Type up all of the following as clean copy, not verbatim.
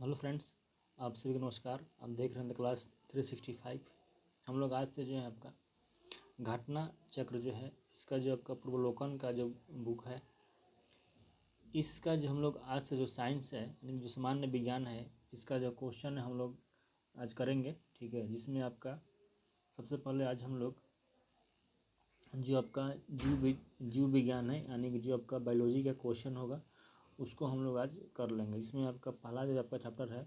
Hello friends, आप सभी को नमस्कार। आप देख रहे हैं द क्लास 365। हम लोग आज से जो है आपका घटना चक्र जो है इसका जो आपका पूर्वावलोकन का जो बुक है इसका जो हम लोग आज से जो साइंस है यानी जो सामान्य विज्ञान है इसका जो क्वेश्चन है हम लोग आज करेंगे। ठीक है, जिसमें आपका सबसे पहले आज हम लोग जो आपका जीव विज्ञान है यानी कि जो आपका बायोलॉजी का क्वेश्चन होगा उसको हम लोग आज कर लेंगे। इसमें आपका पहला जो आपका चैप्टर है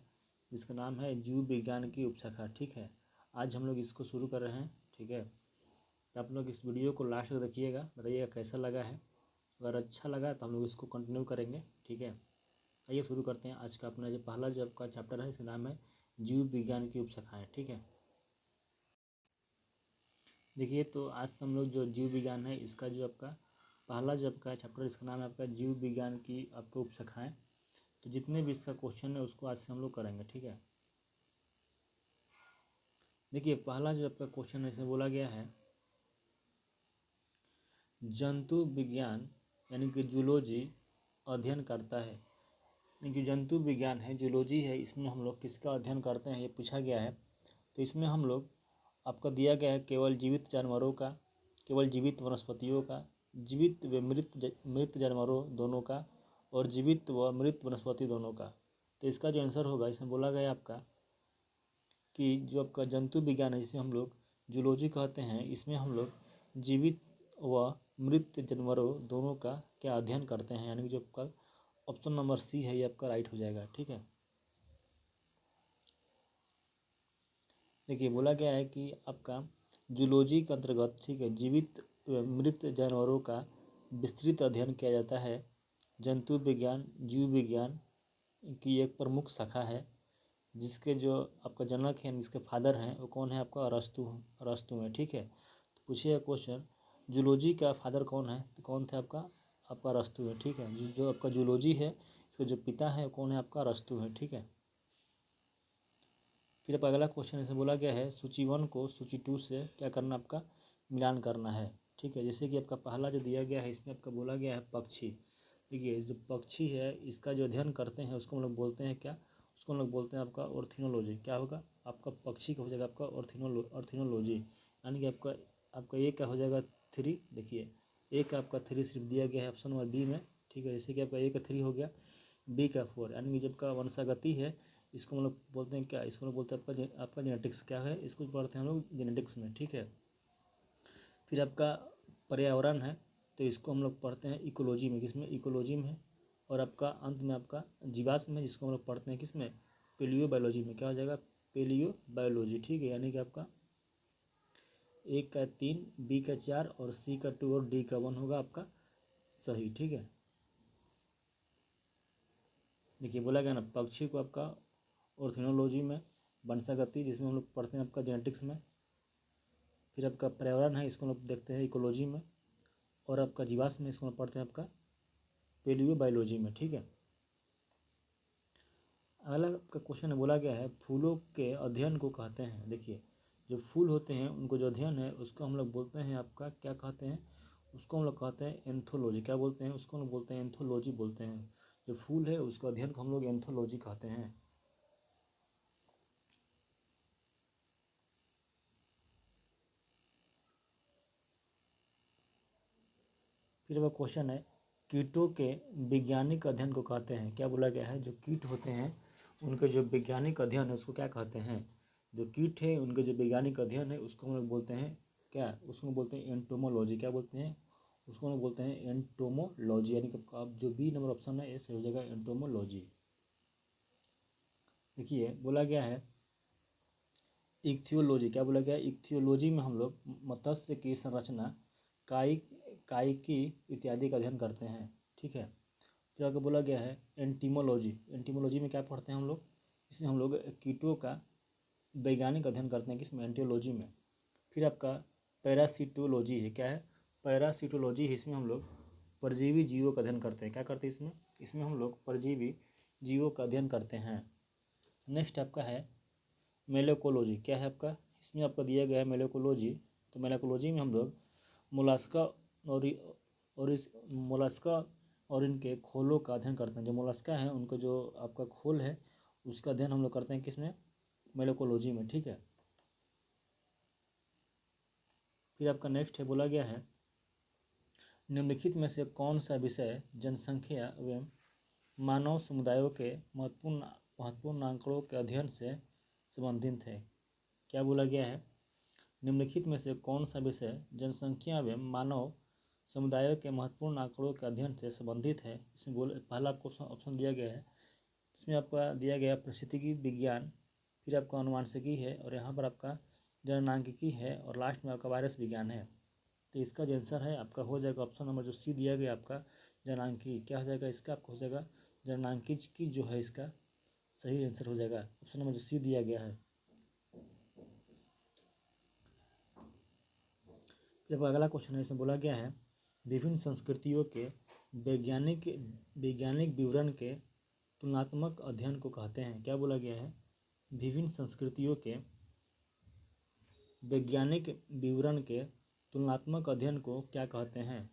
जिसका नाम है जीव विज्ञान की उपशाखा। ठीक है, आज हम लोग इसको शुरू कर रहे हैं। ठीक है, तो आप लोग इस वीडियो को लास्ट तक देखिएगा, बताइएगा कैसा लगा है। अगर अच्छा लगा तो हम लोग इसको कंटिन्यू करेंगे। ठीक है, आइए शुरू करते हैं। आज का अपना जो पहला जो आपका चैप्टर है इसका नाम है जीव विज्ञान की उपशाखाएँ। ठीक है, देखिए तो आज से हम लोग जो जीव विज्ञान है इसका जो आपका पहला जो आपका चैप्टर इसका नाम है आपका जीव विज्ञान की आपको उपशाखाएँ। तो जितने भी इसका क्वेश्चन है उसको आज से हम लोग करेंगे। ठीक है, देखिए पहला जो आपका क्वेश्चन है इसमें बोला गया है जंतु विज्ञान यानी कि जूलॉजी अध्ययन करता है। यानी कि जंतु विज्ञान है, जूलॉजी है, इसमें हम लोग किसका अध्ययन करते हैं ये पूछा गया है। तो इसमें हम लोग आपका दिया गया है केवल जीवित जानवरों का, केवल जीवित वनस्पतियों का, जीवित व मृत जानवरों दोनों का और जीवित व मृत वनस्पति दोनों का। तो इसका जो आंसर होगा इसमें बोला गया आपका कि जो आपका जंतु विज्ञान है जिसे हम लोग जूलॉजी कहते हैं, इसमें हम लोग जीवित व मृत जानवरों दोनों का क्या अध्ययन करते हैं। यानी कि जो आपका ऑप्शन नंबर सी है ये आपका राइट हो जाएगा। ठीक है, देखिए बोला गया है कि आपका जूलॉजी के अंतर्गत ठीक है जीवित मृत जानवरों का विस्तृत अध्ययन किया जाता है। जंतु विज्ञान जीव विज्ञान की एक प्रमुख शाखा है जिसके जो आपका जनक हैं जिसके फादर हैं वो कौन है आपका अरस्तु अरस्तु हैं। ठीक है, तो पूछिएगा क्वेश्चन जूलॉजी का फादर कौन है, तो कौन थे आपका आपका अरस्तु है। ठीक है, जो आपका जूलॉजी है इसके जो पिता है वो कौन है आपका अरस्तु है। ठीक है, फिर आपका अगला क्वेश्चन इसमें बोला गया है सूची 1 को सूची 2 से क्या करना आपका मिलान करना है। ठीक है, जैसे कि आपका पहला जो दिया गया है इसमें आपका बोला गया है पक्षी। देखिए जो पक्षी है इसका जो अध्ययन करते हैं उसको हम लोग बोलते हैं क्या, उसको हम लोग बोलते हैं आपका ऑर्थिनोलॉजी। क्या होगा आपका पक्षी का हो जाएगा आपका ऑर्थिनोलॉजी। यानी कि आपका आपका ये क्या हो जाएगा 3। देखिए ए का आपका 3 सिर्फ दिया गया है ऑप्शन नंबर बी में। ठीक है, जैसे कि आपका ए का 3 हो गया, बी का 4। यानी कि जब का वंशागति है इसको हम लोग बोलते हैं क्या, इसको हम लोग बोलते हैं आपका जेनेटिक्स। क्या है इसको पढ़ते हैं हम लोग जेनेटिक्स में। ठीक है, फिर आपका पर्यावरण है तो इसको हम लोग पढ़ते हैं इकोलॉजी में, किसमें इकोलॉजी में। और आपका अंत में आपका जीवाश्म है जिसको हम लोग पढ़ते हैं किसमें पेलियो बायोलॉजी में। क्या हो जाएगा पेलियो बायोलॉजी। ठीक है, यानी कि आपका ए का 3, बी का 4 और सी का 2 और डी का 1 होगा आपका सही। ठीक है, देखिए बोला गया ना पक्षी को आपका ऑर्थिनोलॉजी में, वंशागति जिसमें हम लोग पढ़ते हैं आपका जेनेटिक्स में, फिर आपका पर्यावरण है इसको हम लोग देखते हैं इकोलॉजी में, और आपका जीवाश्म में इसको हम पढ़ते हैं आपका पेलियो बायोलॉजी में। ठीक है, अगला आपका क्वेश्चन है बोला गया है फूलों के अध्ययन को कहते हैं। देखिए जो फूल होते हैं उनको जो अध्ययन है उसको हम लोग बोलते हैं आपका क्या कहते हैं, उसको हम लोग कहते हैं एंथोलॉजी। क्या बोलते हैं उसको हम लोग बोलते हैं एंथोलॉजी बोलते हैं। जो फूल है उसका अध्ययन को हम लोग एंथोलॉजी कहते हैं। फिर वह क्वेश्चन है कीटों के वैज्ञानिक अध्ययन को कहते हैं। क्या बोला गया है जो कीट होते हैं उनके जो वैज्ञानिक अध्ययन है उसको क्या कहते हैं। जो कीट है उनके जो वैज्ञानिक अध्ययन है उसको हम लोग बोलते हैं क्या, उसको बोलते हैं एंटोमोलॉजी। क्या बोलते हैं उसको हम लोग बोलते हैं एंटोमोलॉजी। यानी कि आप जो बी नंबर ऑप्शन है ऐसे हो जाएगा एंटोमोलॉजी। देखिए बोला गया है इक्थियोलॉजी। क्या बोला गया है इक्थियोलॉजी में हम लोग मत्स्य की संरचना काई काइकी इत्यादि का अध्ययन करते हैं। ठीक है, फिर आगे बोला गया है एंटीमोलॉजी। एंटीमोलॉजी में क्या पढ़ते हैं हम लोग, इसमें हम लोग कीटों का वैज्ञानिक अध्ययन करते हैं किसमें एंटीलॉजी में। फिर आपका पैरासिटोलॉजी है। क्या है पैरासिटोलॉजी है, इसमें हम लोग परजीवी जीवों का अध्ययन करते हैं। क्या करते हैं इसमें, इसमें हम लोग परजीवी जीवों का अध्ययन करते हैं। नेक्स्ट आपका है मेलेकोलॉजी। क्या है आपका, इसमें आपका दिया गया है मेलेकोलॉजी। तो मेलेकोलॉजी में हम लोग मोलास्का और इस मोलास्का और इनके खोलों का अध्ययन करते हैं। जो मोलास्का है उनका जो आपका खोल है उसका अध्ययन हम लोग करते हैं किसमें, मोलेकोलॉजी में, ठीक है। फिर आपका नेक्स्ट है, बोला गया है निम्नलिखित में से कौन सा विषय जनसंख्या एवं मानव समुदायों के महत्वपूर्ण आंकड़ों के अध्ययन से संबंधित है। क्या बोला गया है, निम्नलिखित में से कौन सा विषय जनसंख्या एवं मानव समुदायों के महत्वपूर्ण आंकड़ों के अध्ययन से संबंधित है। इसमें पहला आपको ऑप्शन दिया गया है, इसमें आपका दिया गया पारिस्थितिकी विज्ञान, फिर आपका अनुवांशिकी है, और यहाँ पर आपका जननांकिकी है, और लास्ट में आपका वायरस विज्ञान है। तो इसका जो आंसर है आपका हो जाएगा ऑप्शन नंबर जो सी दिया गया आपका जननांकिकी। क्या हो जाएगा इसका, आपका हो जाएगा जननांकिकी जो है इसका सही आंसर हो जाएगा ऑप्शन नंबर जो सी दिया गया है। जब अगला क्वेश्चन है, इसमें बोला गया है विभिन्न संस्कृतियों के वैज्ञानिक विवरण के तुलनात्मक अध्ययन को कहते हैं। क्या बोला गया है, विभिन्न संस्कृतियों के वैज्ञानिक विवरण के तुलनात्मक अध्ययन को क्या कहते हैं।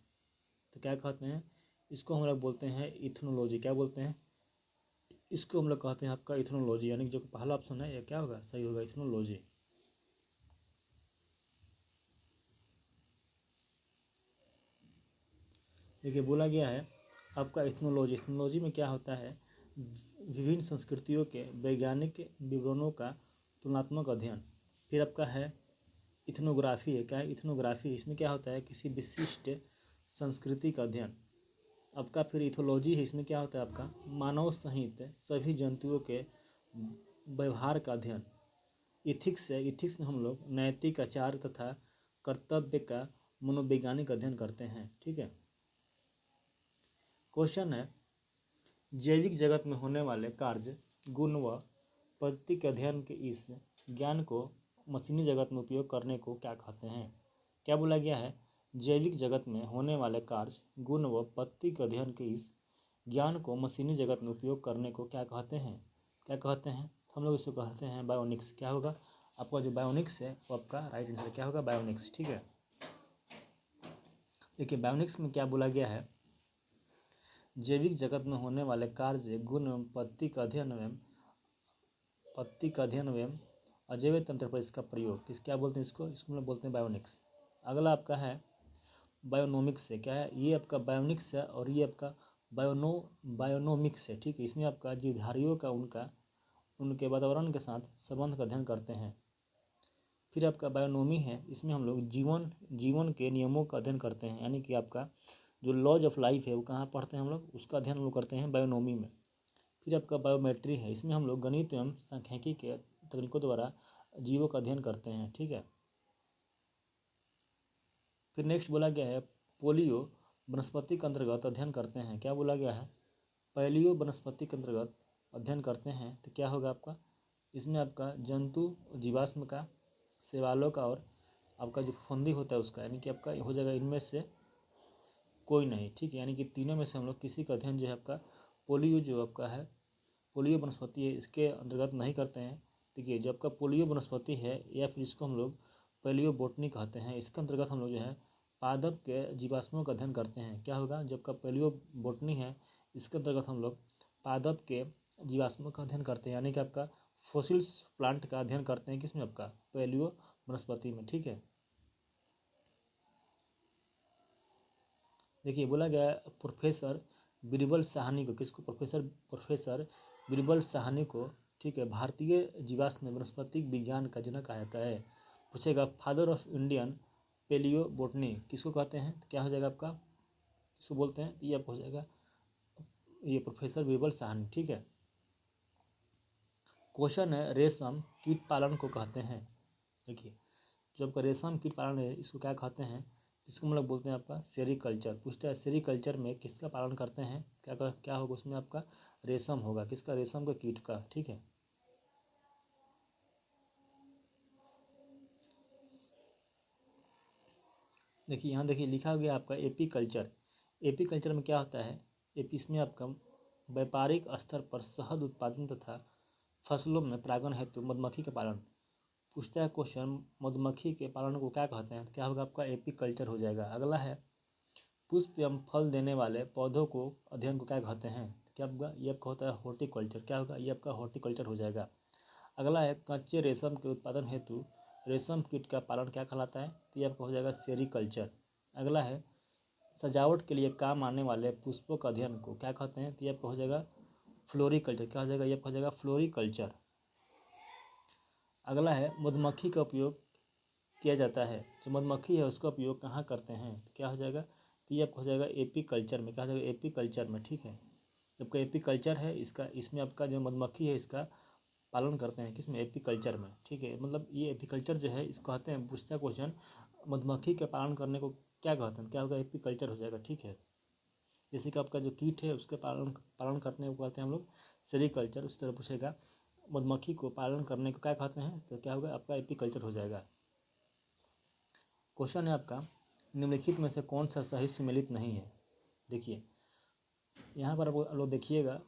तो क्या कहते हैं, इसको हम लोग बोलते हैं इथनोलॉजी। क्या बोलते हैं, इसको हम लोग कहते हैं आपका इथनोलॉजी, यानी जो पहला ऑप्शन है ये क्या होगा, सही होगा, इथनोलॉजी। देखिए बोला गया है आपका इथनोलॉजी में क्या होता है, विभिन्न संस्कृतियों के वैज्ञानिक विवरणों का तुलनात्मक अध्ययन। फिर आपका है इथनोग्राफी है, क्या है इथनोग्राफी, इसमें क्या होता है किसी विशिष्ट संस्कृति का अध्ययन। आपका फिर इथोलॉजी है, इसमें क्या होता है आपका मानव सहित सभी जंतुओं के व्यवहार का अध्ययन। इथिक्स है, इथिक्स में हम लोग नैतिक आचार तथा कर्तव्य का मनोवैज्ञानिक अध्ययन करते हैं, ठीक है। क्वेश्चन है जैविक जगत में होने वाले कार्य, गुण व पद्धति के अध्ययन के इस ज्ञान को मशीनी जगत में उपयोग करने को क्या कहते हैं। क्या बोला गया है, जैविक जगत में होने वाले कार्य, गुण व पद्धति के अध्ययन के इस ज्ञान को मशीनी जगत में उपयोग करने को क्या कहते हैं। क्या कहते हैं, हम लोग इसको कहते हैं बायोनिक्स। क्या होगा आपका जो बायोनिक्स है वो आपका राइट आंसर क्या होगा, बायोनिक्स, ठीक है। देखिए बायोनिक्स में क्या बोला गया है, जैविक जगत में होने वाले कार्य, गुण एवं पद्धति का अध्ययन एवं अजैविक तंत्र पर इसका प्रयोग, क्या बोलते हैं इसको हम लोग बोलते हैं बायोनिक्स। अगला आपका है बायोनोमिक्स है, क्या है ये आपका बायोनिक्स है, और ये आपका बायोनोमिक्स है, ठीक है। इसमें आपका जीवधारियों का उनके वातावरण के साथ संबंध का अध्ययन करते हैं। फिर आपका बायोनोमी है, इसमें हम लोग जीवन के नियमों का अध्ययन करते हैं, यानी कि आपका जो लॉज ऑफ लाइफ है वो कहाँ पढ़ते हैं हम लोग, उसका अध्ययन हम लोग करते हैं बायोनोमी में। फिर आपका बायोमेट्री है, इसमें हम लोग गणित एवं सांख्यिकी के तकनीकों द्वारा जीवों का अध्ययन करते हैं, ठीक है। फिर नेक्स्ट बोला गया है पोलियो वनस्पति के अंतर्गत अध्ययन करते हैं। क्या बोला गया है, पोलियो वनस्पति के अंतर्गत अध्ययन करते हैं, तो क्या होगा आपका इसमें आपका जंतु जीवाश्म का, शैवालों का, और आपका जो फफूंदी होता है उसका, यानी कि आपका हो जाएगा इनमें से कोई नहीं, ठीक है। यानी कि तीनों में से हम लोग किसी का अध्ययन जो है आपका पोलियो जो आपका है पोलियो वनस्पति है इसके अंतर्गत नहीं करते हैं। देखिए जो आपका पोलियो वनस्पति है या फिर इसको हम लोग पोलियो बोटनी कहते हैं, इसके अंतर्गत हम लोग जो है पादप के जीवाश्मों का अध्ययन करते हैं। क्या होगा, जब का पोलियो बोटनी है इसके अंतर्गत हम लोग पादप के जीवाश्मों का अध्ययन करते हैं, यानी कि आपका फोसिल्स प्लांट का अध्ययन करते हैं किसमें, आपका पोलियो वनस्पति में, ठीक है। देखिए बोला गया प्रोफेसर बीरबल साहनी को, किसको, प्रोफेसर बीरबल साहनी को, ठीक है, भारतीय जीवाश्म वनस्पतिक विज्ञान का जनक कहा जाता है। पूछेगा father of Indian paleo botany किसको कहते हैं, तो क्या हो जाएगा आपका किसको बोलते हैं, तो ये आपको हो जाएगा ये प्रोफेसर बीरबल साहनी, ठीक है। क्वेश्चन है रेशम कीट पालन को कहते हैं। देखिए जो आपका रेशम कीट पालन है इसको क्या कहते हैं, इसको हम लोग बोलते हैं आपका सेरीकल्चर। पूछता है सेरीकल्चर में किसका पालन करते हैं, क्या होगा उसमें आपका रेशम होगा, किसका, रेशम का कीट का, ठीक है। देखिए यहाँ देखिए लिखा गया आपका एपी कल्चर। एपी कल्चर में क्या होता है, एपी इसमें आपका व्यापारिक स्तर पर शहद उत्पादन तथा फसलों में परागण हेतु मधुमक्खी का पालन। पूछता है क्वेश्चन मधुमक्खी के पालन को क्या कहते हैं, तो क्या होगा आपका एपी कल्चर हो जाएगा। अगला है पुष्प एवं फल देने वाले पौधों को अध्ययन को क्या कहते हैं, क्या होगा, ये आपका होता है हॉर्टिकल्चर। क्या होगा, ये आपका हॉर्टिकल्चर हो जाएगा। अगला है कच्चे रेशम के उत्पादन हेतु रेशम कीट का पालन क्या कहलाता है, तो ये आपका हो जाएगा सेरीकल्चर। अगला है सजावट के लिए काम आने वाले पुष्पों का अध्ययन को क्या कहते हैं, तो ये आपका हो जाएगा फ्लोरिकल्चर। क्या हो जाएगा, ये आपका हो जाएगा फ्लोरिकल्चर। अगला है मधुमक्खी का उपयोग किया जाता है, जो मधुमक्खी है उसका उपयोग कहाँ करते हैं, तो क्या हो जाएगा, तो ये आपका हो जाएगा एपीकल्चर में। क्या हो जाएगा, एपीकल्चर में। ठीक है, जबकि एपीकल्चर है इसका, इसमें आपका जो मधुमक्खी है इसका पालन करते हैं, किसमें, एपीकल्चर में। ठीक है, मतलब ये एपीकल्चर जो है इसको कहते हैं, पूछता है क्वेश्चन, मधुमक्खी के पालन करने को क्या कहते हैं, क्या होगा, एपीकल्चर हो जाएगा। ठीक है, जैसे कि आपका जो कीट है उसके पालन पालन करने को कहते हैं हम लोग सेरीकल्चर, उस तरह पूछेगा मधुमक्खी को पालन करने को क्या कहते हैं, तो क्या होगा आपका एपीकल्चर हो जाएगा। क्वेश्चन है आपका निम्नलिखित में से कौन सा सही सुमेलित नहीं है। देखिए यहाँ पर आप लोग देखिएगा,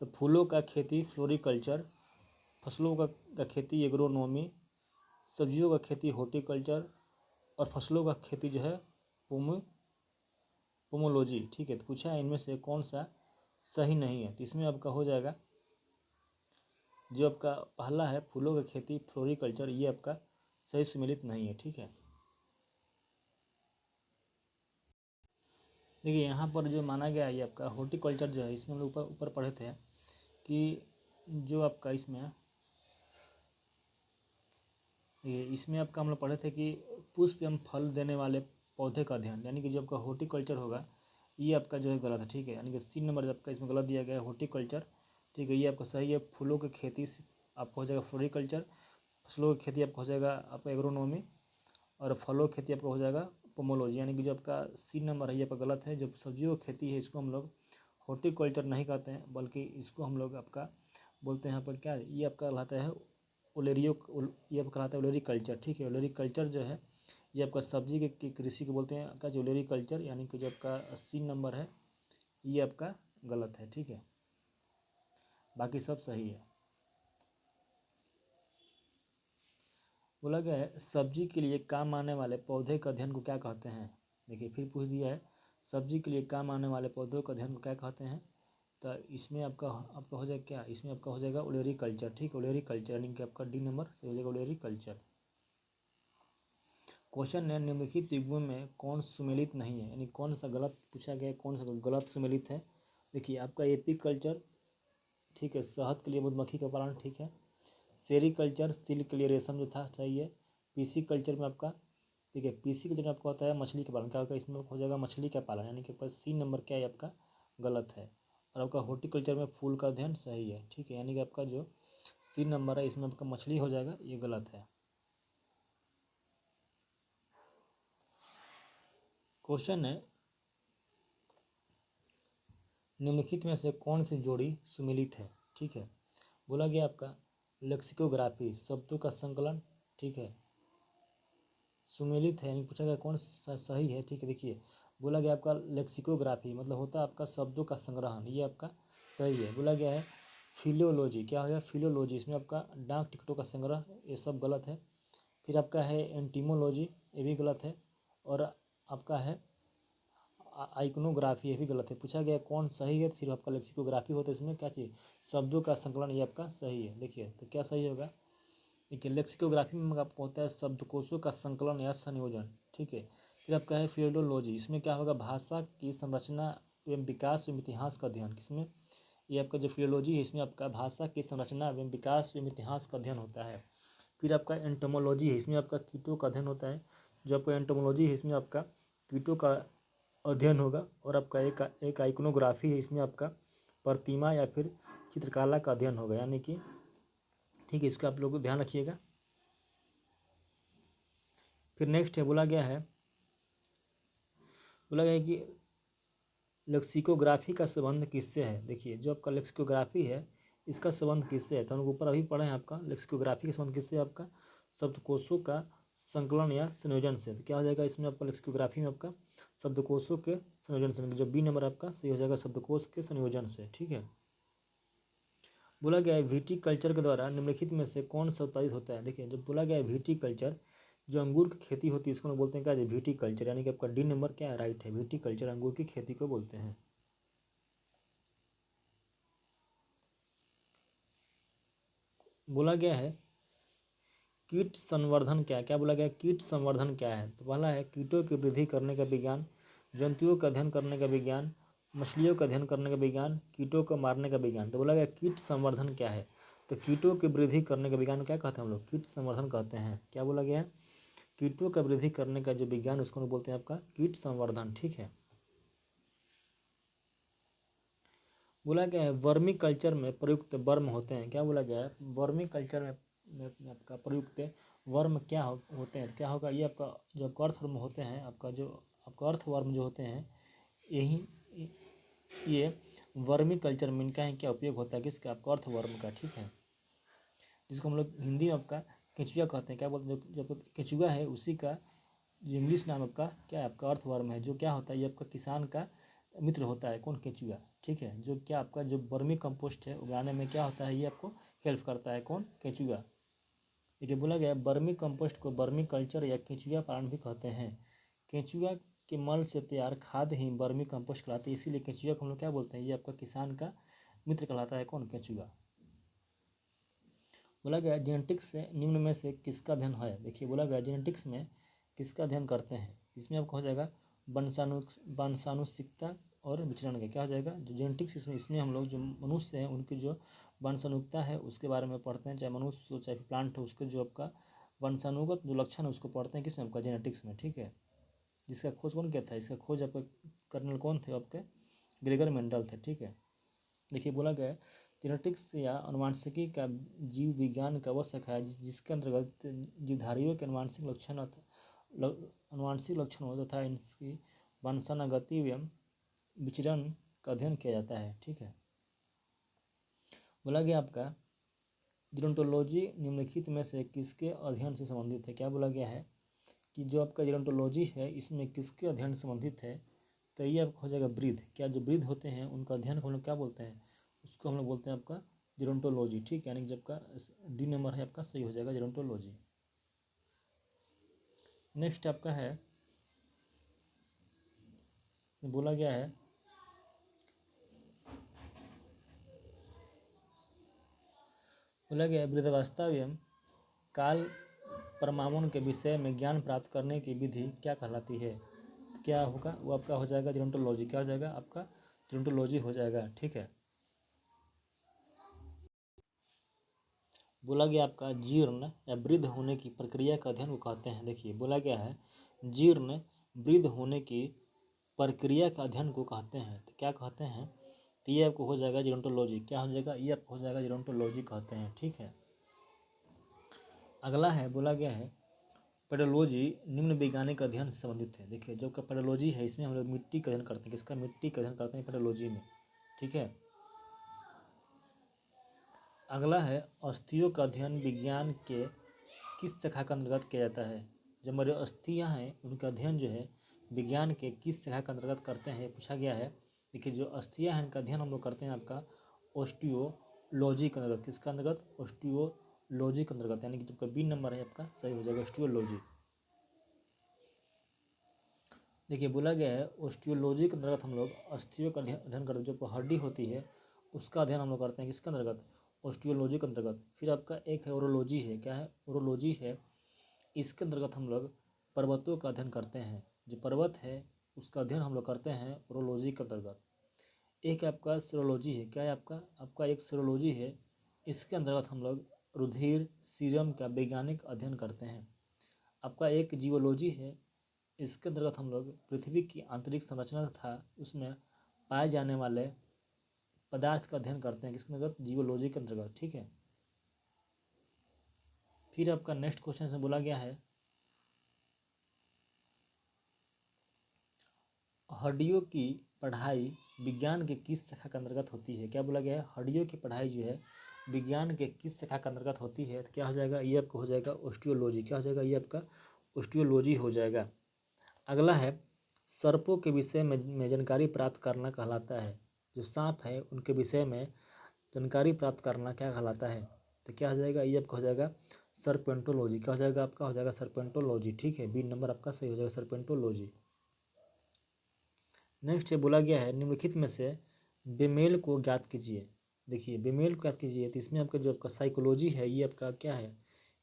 तो फूलों का खेती फ्लोरिकल्चर, फसलों का खेती एग्रोनॉमी, सब्जियों का खेती हॉर्टिकल्चर, और फसलों का खेती जो है पोमोलॉजी। ठीक है, तो पूछा है इनमें से कौन सा सही नहीं है, तो इसमें आपका हो जाएगा जो आपका पहला है फूलों की खेती फ्लोरिकल्चर, ये आपका सही सुमेलित नहीं है। ठीक है, देखिए यहाँ पर जो माना गया है ये आपका हॉर्टिकल्चर जो है, इसमें हम लोग ऊपर ऊपर पढ़े थे कि जो आपका इसमें ये इसमें आपका हम लोग पढ़े थे कि पुष्प एवं फल देने वाले पौधे का अध्ययन, यानी कि जो आपका हॉर्टिकल्चर होगा ये आपका जो है गलत है। ठीक है, यानी कि 3 नंबर आपका इसमें गलत दिया गया है हॉर्टिकल्चर। ठीक है, ये आपका सही है फूलों की खेती से आपका हो जाएगा फ्लोरिकल्चर, फसलों की खेती आपका हो जाएगा आपका एग्रोनॉमी, और फलों की खेती आपका हो जाएगा पोमोलॉजी। यानी कि जो आपका 3 नंबर है ये आपका गलत है। जो सब्जियों की खेती है इसको हम लोग हॉर्टिकल्चर नहीं कहते हैं, बल्कि इसको हम लोग आपका बोलते हैं यहाँ पर क्या, ये आपका कहलाता है ये आपका कहलाता है ओलेरीकल्चर। ठीक है, ओलेरीकल्चर जो है ये आपका सब्जी के कृषि को बोलते हैं का जो ओलेरीकल्चर, यानी कि जो आपका 80 नंबर है ये आपका गलत है। ठीक है, बाकी सब सही है। बोला गया है सब्जी के लिए काम आने वाले पौधे का अध्ययन को क्या कहते हैं। देखिए फिर पूछ दिया है सब्जी के लिए काम आने वाले पौधों का अध्ययन को क्या कहते हैं, तो इसमें आपका आपका हो जाएगा क्या, इसमें आपका हो जाएगा ओलेरीकल्चर। ठीक है, ओलेरीकल्चर यानी कि आपका डी नंबर से हो जाएगा ओलेरीकल्चर। क्वेश्चन है निम्नलिखित युग्मों में कौन सुमेलित नहीं है, यानी कौन सा गलत पूछा गया है, कौन सा गलत सुमेलित है। देखिए आपका एपीकल्चर, ठीक है, शहद के लिए मधुमक्खी का पालन, ठीक है, सेरीकल्चर सिल्क के लिए रेशम जो था चाहिए, पीसी कल्चर में आपका, ठीक है, पीसी कल्चर में आपका होता है मछली का पालन, क्या होगा इसमें हो जाएगा मछली का पालन, यानी कि आपका सी नंबर क्या है आपका गलत है। और आपका हॉर्टिकल्चर में फूल का अध्ययन सही है। ठीक है, यानी कि आपका जो सी नंबर है इसमें आपका मछली हो जाएगा, ये गलत है। क्वेश्चन है निम्नलिखित में से कौन सी जोड़ी सुमेलित है। ठीक है, बोला गया आपका लेक्सिकोग्राफी शब्दों का संकलन, ठीक है, सुमेलित है, यानी पूछा गया कौन सा सही है। ठीक है, देखिए बोला गया आपका लेक्सिकोग्राफी मतलब होता है आपका शब्दों का संग्रहण, ये आपका सही है। बोला गया है फिलोलॉजी, क्या हो गया फिलोलॉजी, इसमें आपका डाक टिकटों का संग्रह, ये सब गलत है। फिर आपका है एंटीमोलॉजी, ये भी गलत है। और आपका है आइकनोग्राफी, ये भी गलत है। पूछा गया कौन सही है, तो सिर्फ आपका लेक्सिकोग्राफी होता है, इसमें क्या चाहिए शब्दों का संकलन, ये आपका सही है। देखिए तो क्या सही होगा, देखिए लेक्सिकोग्राफी में आपको होता है शब्दकोशों का संकलन या संयोजन। ठीक है, फिर आपका है फिलोलॉजी, इसमें क्या होगा भाषा की संरचना एवं विकास एवं इतिहास का अध्ययन, किसमें, ये आपका जो फिलोलॉजी है इसमें आपका भाषा की संरचना एवं विकास एवं इतिहास का अध्ययन होता है। फिर आपका एंटोमोलॉजी है, इसमें आपका कीटों का अध्ययन होता है। जो आपका एंटोमोलॉजी है इसमें आपका कीटों का अध्ययन होगा। और आपका एक आइकनोग्राफी है, इसमें आपका प्रतिमा या फिर चित्रकला का अध्ययन होगा, यानी कि ठीक है, इसका आप लोग ध्यान रखिएगा। फिर नेक्स्ट है बोला गया है कि लेक्सिकोग्राफी का संबंध किससे है। देखिए जो आपका लेक्सिकोग्राफी है इसका संबंध किससे है, तो हम लोग ऊपर अभी पढ़े हैं आपका लेक्सिकोग्राफी का संबंध किससे है, आपका शब्दकोशों का संकलन या संयोजन से। तो क्या हो जाएगा इसमें आपका लेक्सिकोग्राफी में आपका शब्दकोशों के संयोजन से, जो बी नंबर आपका सही हो जाएगा शब्दकोश के संयोजन से। ठीक है, बोला गया है विटीकल्चर के द्वारा निम्नलिखित में से कौन सा उत्पादित होता है। देखिए जब बोला गया है विटीकल्चर, जो अंगूर की खेती होती है इसको हम बोलते हैं क्या, विटीकल्चर, यानी कि आपका डी नंबर क्या है राइट है, विटीकल्चर अंगूर की खेती को बोलते हैं। बोला गया है कीट संवर्धन क्या बोला गया, कीट संवर्धन क्या है। तो पहला है कीटों की वृद्धि करने का विज्ञान, जंतुओं का अध्ययन करने का विज्ञान, मछलियों का अध्ययन करने का विज्ञान, कीटों को मारने का विज्ञान। तो बोला गया कीट संवर्धन क्या है, तो कीटों की वृद्धि करने का विज्ञान क्या कहते हैं हम लोग, कीट संवर्धन कहते हैं। क्या बोला गया है, कीटों का वृद्धि करने का जो विज्ञान उसको हम बोलते हैं आपका कीट संवर्धन, ठीक है। बोला गया है वर्मी कल्चर में प्रयुक्त वर्म होते हैं। क्या बोला गया है, वर्मी कल्चर में आपका प्रयुक्त वर्म क्या होते हैं, क्या होगा, ये आपका जो आपका अर्थवर्म होते हैं, आपका जो आपका अर्थवर्म जो होते हैं, यही ये वर्मी कल्चर में इनका क्या उपयोग होता है, किसका, आपका अर्थवर्म का, ठीक है। जिसको हम लोग हिंदी में आपका केंचुआ कहते हैं। क्या बोलते हैं, जो केंचुआ है उसी का जो इंग्लिश नाम आपका क्या है, आपका अर्थवर्म है, जो क्या होता है, ये आपका किसान का मित्र होता है, कौन, केंचुआ, ठीक है। जो क्या आपका जो वर्मी कंपोस्ट है उगाने में क्या होता है, ये आपको हेल्प करता है, कौन, केंचुआ। देखिए बोला गया वर्मी कंपोस्ट को वर्मी कल्चर या केंचुआ पालन भी कहते हैं। केंचुआ के मल से तैयार खाद ही वर्मी कंपोस्ट कहलाती है, इसीलिए केंचुआ को हम लोग क्या बोलते हैं, ये आपका किसान का मित्र कहलाता है, कौन, केंचुआ। बोला गया जेनेटिक्स से निम्न में से किसका अध्ययन है। देखिए बोला गया जेनेटिक्स में किसका अध्ययन करते हैं, इसमें आपको हो जाएगा वंशानुक्रियता और विचरण का। क्या हो जाएगा, जो जेनेटिक्स इसमें हम लोग जो मनुष्य हैं उनकी जो वंशानुक्रियता है उसके बारे में पढ़ते हैं, चाहे मनुष्य हो चाहे प्लांट हो, उसके जो आपका वंशानुगत जो लक्षण है उसको पढ़ते हैं, किसमें, आपका जेनेटिक्स में, ठीक है। जिसका खोज कौन किया था, इसका खोज आपका कर्नल कौन थे, आपके ग्रेगर मेंडल थे, ठीक है। देखिए बोला गया है जेनेटिक्स या अनुवांशिकी का जीव विज्ञान का वह शाखा है जिसके अंतर्गत जीवधारियों के अनुवांशिक लक्षण हो तथा इनकी वंशानुगति एवं विचरण का अध्ययन किया जाता है, ठीक है। बोला गया आपका जीरोंटोलॉजी निम्नलिखित में से किसके अध्ययन से संबंधित है। क्या बोला गया है कि जो आपका जीरोंटोलॉजी है इसमें किसके अध्ययन से संबंधित है, तो ये आपका हो जाएगा वृद्ध। क्या जो वृद्ध होते हैं उनका अध्ययन को हम लोग क्या बोलते हैं, उसको हम लोग बोलते हैं आपका जीरोंटोलॉजी, ठीक है। यानी कि जब का डी नंबर है आपका सही हो जाएगा जीरोंटोलॉजी। नेक्स्ट आपका है, बोला गया है वृद्धावस्था एवं काल परमाणु के विषय में ज्ञान प्राप्त करने की विधि क्या कहलाती है। क्या होगा, वो आपका हो जाएगा जीरोंटोलॉजी। क्या हो जाएगा, आपका जीरोंटोलॉजी हो जाएगा, ठीक है। बोला गया आपका जीर्ण या वृद्ध होने की प्रक्रिया का अध्ययन को कहते हैं। देखिए बोला गया है जीर्ण वृद्ध होने की प्रक्रिया का अध्ययन को कहते हैं, तो क्या कहते हैं, तो ये आपको हो जाएगा जीरोंटोलॉजी। क्या हो जाएगा, ये आपको हो जाएगा जीरोंटोलॉजी कहते हैं, ठीक है। अगला है, बोला गया है पेडोलॉजी निम्न वैज्ञानिक अध्ययन से संबंधित है। देखिए जो पेडोलॉजी है इसमें हम लोग मिट्टी का अध्ययन करते हैं, किसका, मिट्टी का अध्ययन करते हैं पेडोलॉजी में, ठीक है। अगला है अस्थियों का अध्ययन विज्ञान के किस शाखा का अंतर्गत किया जाता है। जो हमारे अस्थियाँ हैं उनका अध्ययन जो है विज्ञान के किस शाखा का अंतर्गत करते हैं, पूछा गया है। देखिए जो अस्थियाँ हैं इनका अध्ययन हम लोग करते हैं आपका ऑस्टियोलॉजी के अंतर्गत, किसका अंतर्गत, ऑस्टियोलॉजी के अंतर्गत, यानी कि जो बी नंबर है आपका सही हो जाएगा ऑस्टियोलॉजी। देखिए बोला गया है ऑस्टियोलॉजी के अंतर्गत हम लोग अस्थियों का अध्ययन करते हैं, जो हड्डी होती है उसका अध्ययन हम लोग करते हैं, किसके अंतर्गत, ऑस्टियोलॉजी के अंतर्गत। फिर आपका एक है ओरोलॉजी है, क्या है, ओरोलॉजी है, इसके अंतर्गत हम लोग पर्वतों का अध्ययन करते हैं, जो पर्वत है उसका अध्ययन हम लोग करते हैं ओरोलॉजी के अंतर्गत। एक आपका सीरोलॉजी है, क्या है आपका एक सीरोलॉजी है, इसके अंतर्गत हम लोग रुधिर सीरम का वैज्ञानिक अध्ययन करते हैं। आपका एक जीवोलॉजी है, इसके अंतर्गत हम लोग पृथ्वी की आंतरिक संरचना तथा उसमें पाए जाने वाले पदार्थ का अध्ययन करते हैं, किसके अंतर्गत, जीवोलॉजी के अंतर्गत, ठीक है। फिर आपका नेक्स्ट क्वेश्चन से बोला गया है हड्डियों की पढ़ाई विज्ञान के किस शाखा के अंतर्गत होती है। क्या बोला गया है, हड्डियों की पढ़ाई जो है विज्ञान के किस शाखा के अंतर्गत होती है, तो क्या हो जाएगा, ये आपको हो जाएगा ऑस्टियोलॉजी। क्या हो जाएगा, ये आपका ऑस्टियोलॉजी हो जाएगा। अगला है सर्पों के विषय में जानकारी प्राप्त करना कहलाता है। जो सांप है उनके विषय में जानकारी प्राप्त करना क्या कहलाता है, तो क्या हो जाएगा, ये आपका हो जाएगा सर्पेंटोलॉजी। क्या हो जाएगा, आपका हो जाएगा सर्पेंटोलॉजी, ठीक है। बी नंबर आपका सही हो जाएगा सर्पेंटोलॉजी। नेक्स्ट है, बोला गया है निम्नलिखित में से बेमेल को ज्ञात कीजिए। देखिए बेमेल को याद कीजिए तो इसमें आपका जो आपका साइकोलॉजी है ये आपका क्या है,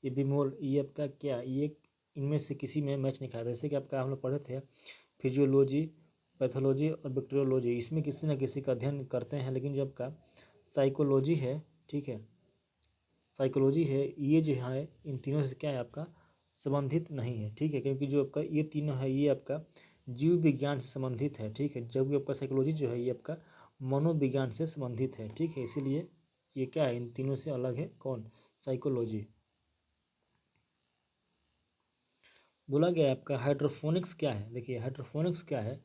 ये बेमोल ये आपका क्या, ये इनमें से किसी में मैच नहीं खाता। जैसे कि आपका हम लोग पढ़े थे फिजियोलॉजी, पैथोलॉजी और बैक्टीरियोलॉजी, इसमें किसी न किसी का अध्ययन करते हैं, लेकिन जो आपका साइकोलॉजी है, ठीक है, साइकोलॉजी है, ये जो है इन तीनों से क्या है आपका संबंधित नहीं है, ठीक है, क्योंकि जो आपका ये तीनों है ये आपका जीव विज्ञान से संबंधित है, ठीक है, जबकि आपका साइकोलॉजी जो है ये आपका मनोविज्ञान से संबंधित है, ठीक है, इसीलिए ये क्या है इन तीनों से अलग है, कौन, साइकोलॉजी। बोला गया है आपका हाइड्रोफोनिक्स क्या है, देखिए हाइड्रोफोनिक्स क्या है,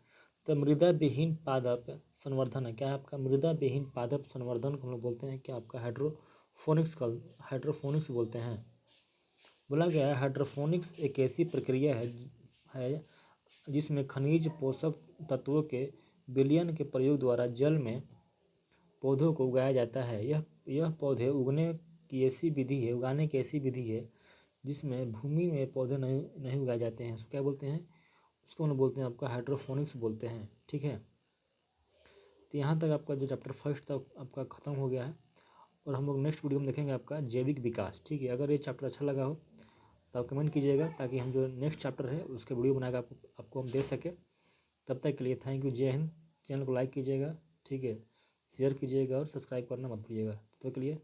तो मृदा विहीन पादप संवर्धन है, क्या है आपका मृदा विहीन पादप संवर्धन को हम लोग बोलते हैं क्या आपका हाइड्रोफोनिक्स का, हाइड्रोफोनिक्स बोलते हैं। बोला गया है हाइड्रोफोनिक्स एक ऐसी प्रक्रिया है जिसमें खनिज पोषक तत्वों के विलयन के प्रयोग द्वारा जल में पौधों को उगाया जाता है। यह पौधे उगाने की ऐसी विधि है जिसमें भूमि में पौधे नहीं उगाए जाते हैं, उसको क्या बोलते हैं, उसको हम बोलते हैं आपका हाइड्रोफोनिक्स बोलते हैं, ठीक है। तो यहाँ तक आपका जो चैप्टर फर्स्ट तक आपका ख़त्म हो गया है, और हम लोग नेक्स्ट वीडियो में देखेंगे आपका जैविक विकास, ठीक है। अगर ये चैप्टर अच्छा लगा हो तो आप कमेंट कीजिएगा, ताकि हम जो नेक्स्ट चैप्टर है उसके वीडियो बनाकर आपको हम दे सकें। तब तक के लिए थैंक यू, जय हिंद। चैनल को लाइक कीजिएगा, ठीक है, शेयर कीजिएगा और सब्सक्राइब करना मत भूलिएगा। तब तक के लिए